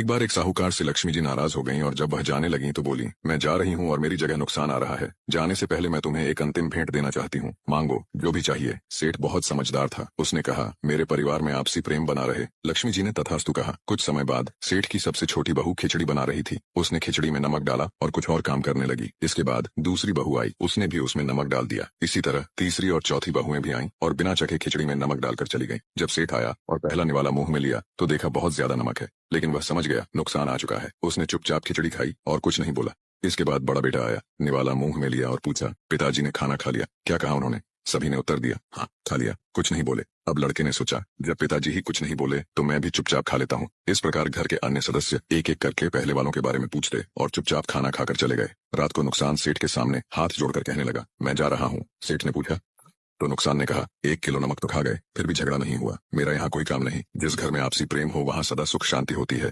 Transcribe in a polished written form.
एक बार एक साहूकार से लक्ष्मी जी नाराज हो गईं और जब वह जाने लगीं तो बोली, मैं जा रही हूँ और मेरी जगह नुकसान आ रहा है। जाने से पहले मैं तुम्हें एक अंतिम भेंट देना चाहती हूँ, मांगो जो भी चाहिए। सेठ बहुत समझदार था, उसने कहा, मेरे परिवार में आपसी प्रेम बना रहे। लक्ष्मी जी ने तथास्तु कहा। कुछ समय बाद सेठ की सबसे छोटी बहू खिचड़ी बना रही थी। उसने खिचड़ी में नमक डाला और कुछ और काम करने लगी। इसके बाद दूसरी बहू आई, उसने भी उसमें नमक डाल दिया। इसी तरह तीसरी और चौथी बहुएं भी आईं और बिना चखे खिचड़ी में नमक डालकर चली गईं। जब सेठ आया और पहला निवाला मुंह में लिया तो देखा बहुत ज्यादा नमक है, लेकिन वह समझ गया नुकसान आ चुका है। उसने चुपचाप खिचड़ी खाई और कुछ नहीं बोला। इसके बाद बड़ा बेटा आया, निवाला मुंह में लिया और पूछा, पिताजी ने खाना खा लिया? क्या कहा उन्होंने? सभी ने उत्तर दिया, हाँ खा लिया। कुछ नहीं बोले। अब लड़के ने सोचा, जब पिताजी ही कुछ नहीं बोले तो मैं भी चुपचाप खा लेता हूँ। इस प्रकार घर के अन्य सदस्य एक एक करके पहले वालों के बारे में पूछते और चुपचाप खाना खाकर चले गए। रात को नुकसान सेठ के सामने हाथ जोड़कर कहने लगा, मैं जा रहा हूँ। सेठ ने पूछा तो नुकसान ने कहा, 1 किलो नमक तो खा गए, फिर भी झगड़ा नहीं हुआ। मेरा यहाँ कोई काम नहीं। जिस घर में आपसी प्रेम हो वहाँ सदा सुख शांति होती है।